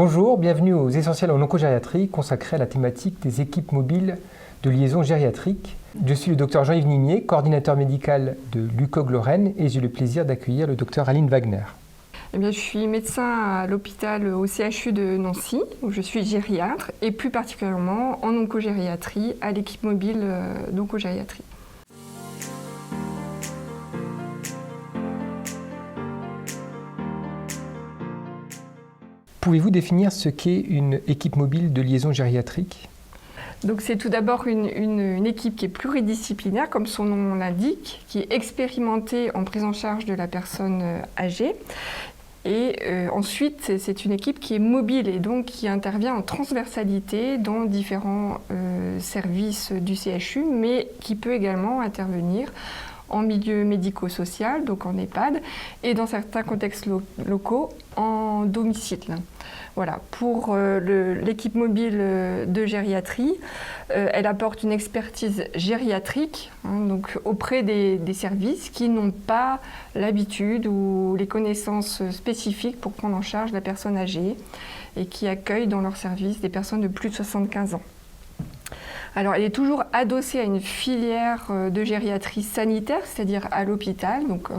Bonjour, bienvenue aux Essentiels en oncogériatrie consacrés à la thématique des équipes mobiles de liaison gériatrique. Je suis le docteur Jean-Yves Nimier, coordinateur médical de l'UCOG Lorraine et j'ai le plaisir d'accueillir le docteur Aline Wagner. Je suis médecin à l'hôpital au CHU de Nancy, où je suis gériatre, et plus particulièrement en oncogériatrie, à l'équipe mobile d'oncogériatrie. Pouvez-vous définir ce qu'est une équipe mobile de liaison gériatrique ? Donc c'est tout d'abord une équipe qui est pluridisciplinaire, comme son nom l'indique, qui est expérimentée en prise en charge de la personne âgée. Et ensuite, c'est une équipe qui est mobile et donc qui intervient en transversalité dans différents services du CHU, mais qui peut également intervenir en milieu médico-social, donc en EHPAD, et dans certains contextes locaux, en domicile. Voilà. Pour l'équipe mobile de gériatrie, elle apporte une expertise gériatrique donc auprès des services qui n'ont pas l'habitude ou les connaissances spécifiques pour prendre en charge la personne âgée et qui accueillent dans leur service des personnes de plus de 75 ans. Alors, elle est toujours adossée à une filière de gériatrie sanitaire, c'est-à-dire à l'hôpital, donc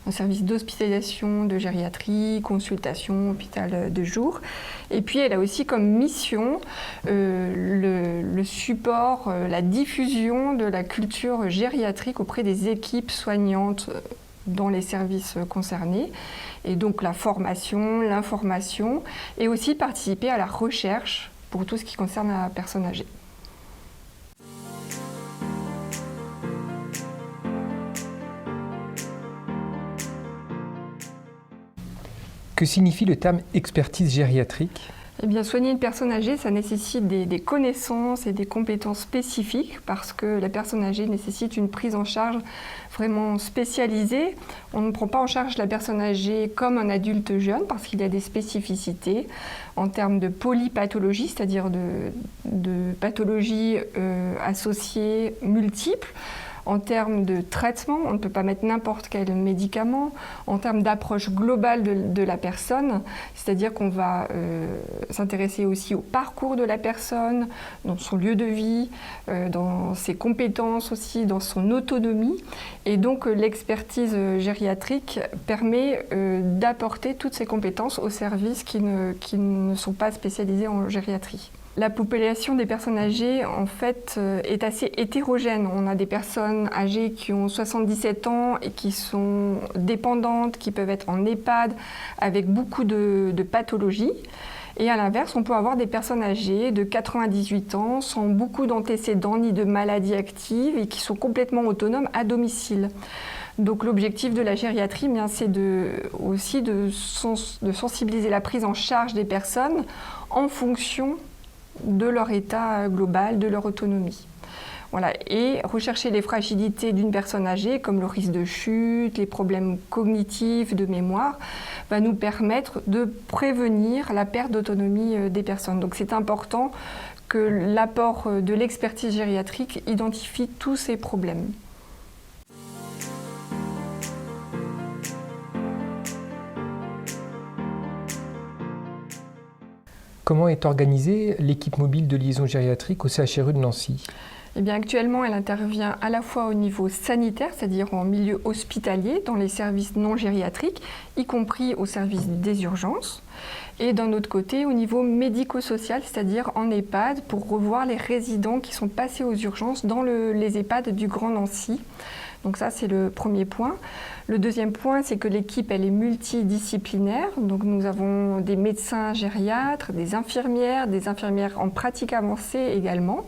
un service d'hospitalisation de gériatrie, consultation, hôpital de jour. Et puis, elle a aussi comme mission le support, la diffusion de la culture gériatrique auprès des équipes soignantes dans les services concernés. Et donc, la formation, l'information, et aussi participer à la recherche pour tout ce qui concerne la personne âgée. Que signifie le terme expertise gériatrique ? Eh bien, soigner une personne âgée, ça nécessite des connaissances et des compétences spécifiques parce que la personne âgée nécessite une prise en charge vraiment spécialisée. On ne prend pas en charge la personne âgée comme un adulte jeune parce qu'il y a des spécificités en termes de polypathologie, c'est-à-dire de pathologies associées multiples. En termes de traitement, on ne peut pas mettre n'importe quel médicament. En termes d'approche globale de la personne, c'est-à-dire qu'on va s'intéresser aussi au parcours de la personne, dans son lieu de vie, dans ses compétences aussi, dans son autonomie. Et donc l'expertise gériatrique permet d'apporter toutes ces compétences aux services qui ne sont pas spécialisés en gériatrie. La population des personnes âgées, en fait, est assez hétérogène. On a des personnes âgées qui ont 77 ans et qui sont dépendantes, qui peuvent être en EHPAD avec beaucoup de pathologies. Et à l'inverse, on peut avoir des personnes âgées de 98 ans sans beaucoup d'antécédents ni de maladies actives et qui sont complètement autonomes à domicile. Donc l'objectif de la gériatrie, c'est aussi de sensibiliser la prise en charge des personnes en fonction de leur état global, de leur autonomie. Voilà. Et rechercher les fragilités d'une personne âgée, comme le risque de chute, les problèmes cognitifs, de mémoire, va nous permettre de prévenir la perte d'autonomie des personnes. Donc c'est important que l'apport de l'expertise gériatrique identifie tous ces problèmes. Comment est organisée l'équipe mobile de liaison gériatrique au CHRU de Nancy ? Eh bien, actuellement, elle intervient à la fois au niveau sanitaire, c'est-à-dire en milieu hospitalier, dans les services non gériatriques, y compris au service des urgences, et d'un autre côté, au niveau médico-social, c'est-à-dire en EHPAD, pour revoir les résidents qui sont passés aux urgences dans les EHPAD du Grand Nancy. Donc ça, c'est le premier point. Le deuxième point, c'est que l'équipe, elle est multidisciplinaire. Donc nous avons des médecins gériatres, des infirmières en pratique avancée également.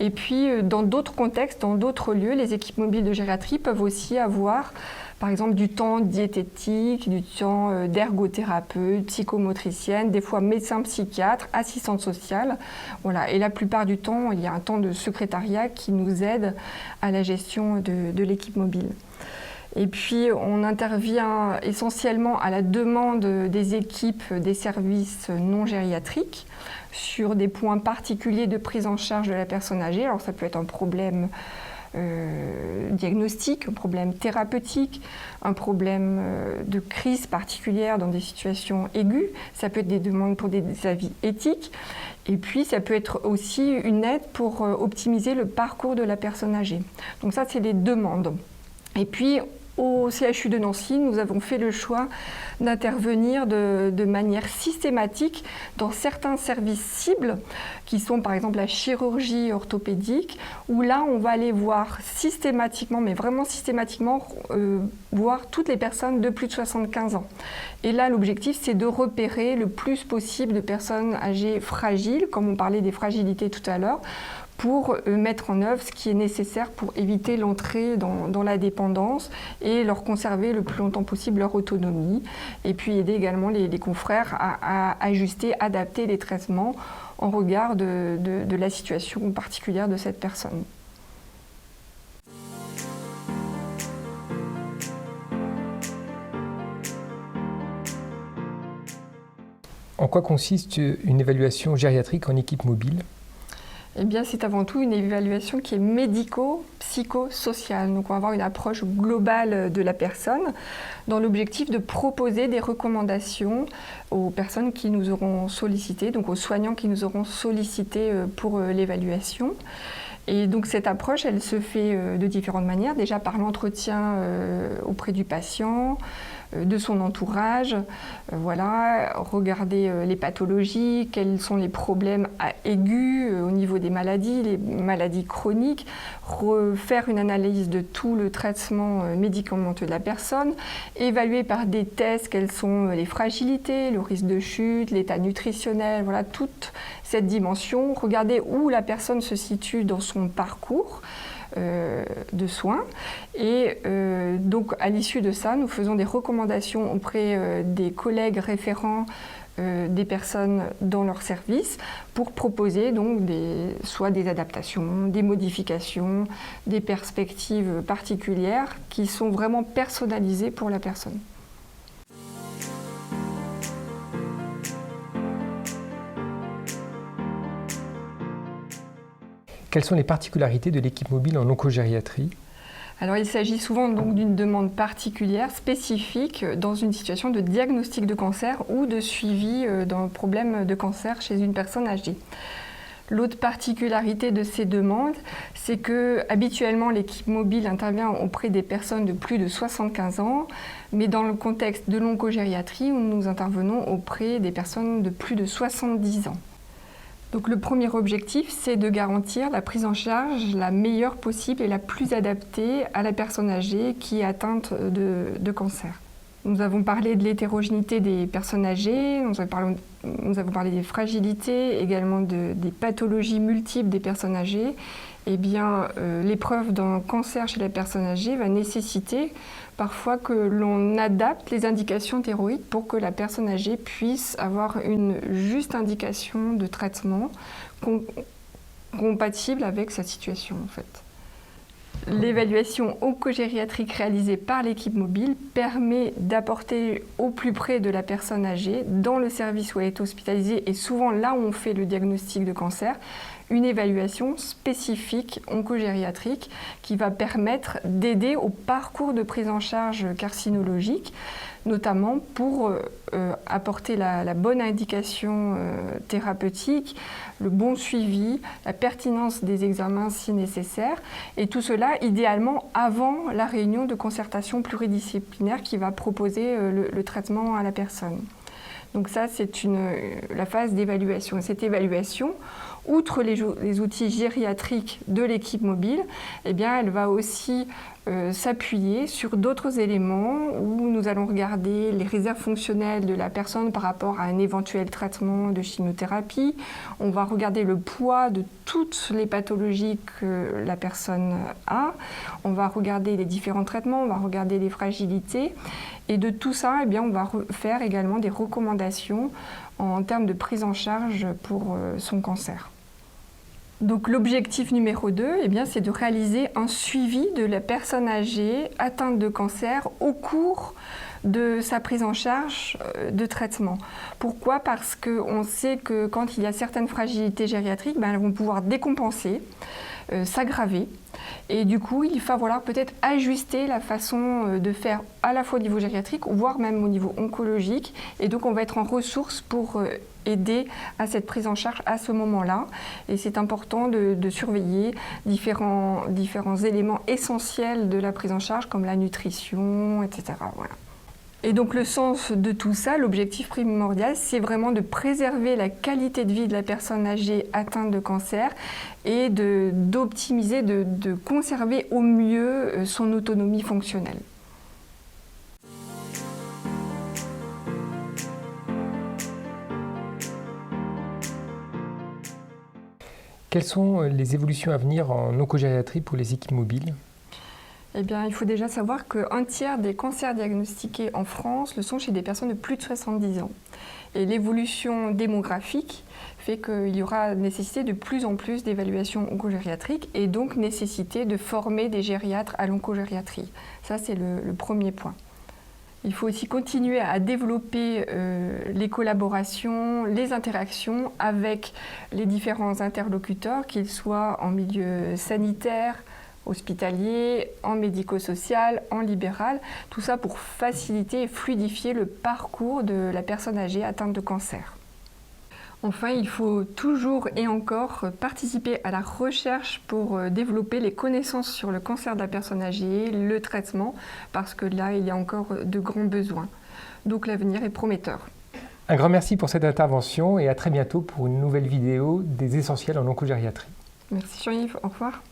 Et puis, dans d'autres contextes, dans d'autres lieux, les équipes mobiles de gériatrie peuvent aussi avoir, par exemple, du temps diététique, du temps d'ergothérapeute, psychomotricienne, des fois médecin psychiatre, assistante sociale. Voilà. Et la plupart du temps, il y a un temps de secrétariat qui nous aide à la gestion de l'équipe mobile. Et puis, on intervient essentiellement à la demande des équipes des services non gériatriques sur des points particuliers de prise en charge de la personne âgée. Alors, ça peut être un problème diagnostique, un problème thérapeutique, un problème de crise particulière dans des situations aiguës. Ça peut être des demandes pour des avis éthiques. Et puis, ça peut être aussi une aide pour optimiser le parcours de la personne âgée. Donc ça, c'est les demandes. Et puis, au CHU de Nancy, nous avons fait le choix d'intervenir de manière systématique dans certains services cibles, qui sont par exemple la chirurgie orthopédique, où là, on va aller voir systématiquement, mais vraiment systématiquement, voir toutes les personnes de plus de 75 ans. Et là, l'objectif, c'est de repérer le plus possible de personnes âgées fragiles, comme on parlait des fragilités tout à l'heure, pour mettre en œuvre ce qui est nécessaire pour éviter l'entrée dans la dépendance et leur conserver le plus longtemps possible leur autonomie. Et puis aider également les confrères à ajuster, adapter les traitements en regard de la situation particulière de cette personne. En quoi consiste une évaluation gériatrique en équipe mobile ? Eh bien, c'est avant tout une évaluation qui est médico-psychosociale. Donc, on va avoir une approche globale de la personne dans l'objectif de proposer des recommandations aux personnes qui nous auront sollicité, donc aux soignants qui nous auront sollicité pour l'évaluation. Et donc cette approche, elle se fait de différentes manières, déjà par l'entretien auprès du patient, de son entourage, voilà, regarder les pathologies, quels sont les problèmes aigus au niveau des maladies, les maladies chroniques, refaire une analyse de tout le traitement médicamenteux de la personne, évaluer par des tests quelles sont les fragilités, le risque de chute, l'état nutritionnel, voilà, toute cette dimension, regarder où la personne se situe dans son parcours de soins. Et donc, à l'issue de ça, nous faisons des recommandations auprès des collègues référents des personnes dans leur service pour proposer donc soit des adaptations, des modifications, des perspectives particulières qui sont vraiment personnalisées pour la personne. Quelles sont les particularités de l'équipe mobile en oncogériatrie ? Alors, il s'agit souvent donc d'une demande particulière, spécifique, dans une situation de diagnostic de cancer ou de suivi d'un problème de cancer chez une personne âgée. L'autre particularité de ces demandes, c'est que habituellement l'équipe mobile intervient auprès des personnes de plus de 75 ans, mais dans le contexte de l'oncogériatrie, nous intervenons auprès des personnes de plus de 70 ans. Donc le premier objectif, c'est de garantir la prise en charge la meilleure possible et la plus adaptée à la personne âgée qui est atteinte de cancer. Nous avons parlé de l'hétérogénéité des personnes âgées, nous avons parlé des fragilités, également des pathologies multiples des personnes âgées. Eh bien, l'épreuve d'un cancer chez la personne âgée va nécessiter parfois que l'on adapte les indications thyroïdes pour que la personne âgée puisse avoir une juste indication de traitement compatible avec sa situation, en fait. L'évaluation oncogériatrique réalisée par l'équipe mobile permet d'apporter au plus près de la personne âgée, dans le service où elle est hospitalisée et souvent là où on fait le diagnostic de cancer, une évaluation spécifique oncogériatrique qui va permettre d'aider au parcours de prise en charge carcinologique, notamment pour apporter la bonne indication thérapeutique, le bon suivi, la pertinence des examens si nécessaire, et tout cela idéalement avant la réunion de concertation pluridisciplinaire qui va proposer le traitement à la personne. Donc ça, c'est la phase d'évaluation. Et cette évaluation, outre les outils gériatriques de l'équipe mobile, eh bien, elle va aussi s'appuyer sur d'autres éléments où nous allons regarder les réserves fonctionnelles de la personne par rapport à un éventuel traitement de chimiothérapie. On va regarder le poids de toutes les pathologies que la personne a. On va regarder les différents traitements, on va regarder les fragilités. Et de tout ça, eh bien, on va faire également des recommandations en termes de prise en charge pour son cancer. Donc l'objectif numéro 2, eh bien, c'est de réaliser un suivi de la personne âgée atteinte de cancer au cours de sa prise en charge de traitement. Pourquoi? Parce qu'on sait que quand il y a certaines fragilités gériatriques, elles vont pouvoir décompenser, s'aggraver. Et du coup, il va falloir peut-être ajuster la façon de faire à la fois au niveau gériatrique, voire même au niveau oncologique. Et donc, on va être en ressources pour aider à cette prise en charge à ce moment-là. Et c'est important de surveiller différents éléments essentiels de la prise en charge, comme la nutrition, etc. Voilà. Et donc le sens de tout ça, l'objectif primordial, c'est vraiment de préserver la qualité de vie de la personne âgée atteinte de cancer et d'optimiser, de conserver au mieux son autonomie fonctionnelle. Quelles sont les évolutions à venir en oncogériatrie pour les équipes mobiles ? Eh bien, il faut déjà savoir qu'un tiers des cancers diagnostiqués en France le sont chez des personnes de plus de 70 ans. Et l'évolution démographique fait qu'il y aura nécessité de plus en plus d'évaluations oncogériatriques et donc nécessité de former des gériatres à l'oncogériatrie. Ça, c'est le premier point. Il faut aussi continuer à développer les collaborations, les interactions avec les différents interlocuteurs, qu'ils soient en milieu sanitaire, hospitalier, en médico-social, en libéral, tout ça pour faciliter et fluidifier le parcours de la personne âgée atteinte de cancer. Enfin, il faut toujours et encore participer à la recherche pour développer les connaissances sur le cancer de la personne âgée, le traitement, parce que là, il y a encore de grands besoins. Donc l'avenir est prometteur. Un grand merci pour cette intervention et à très bientôt pour une nouvelle vidéo des essentiels en oncogériatrie. Merci Jean-Yves, au revoir.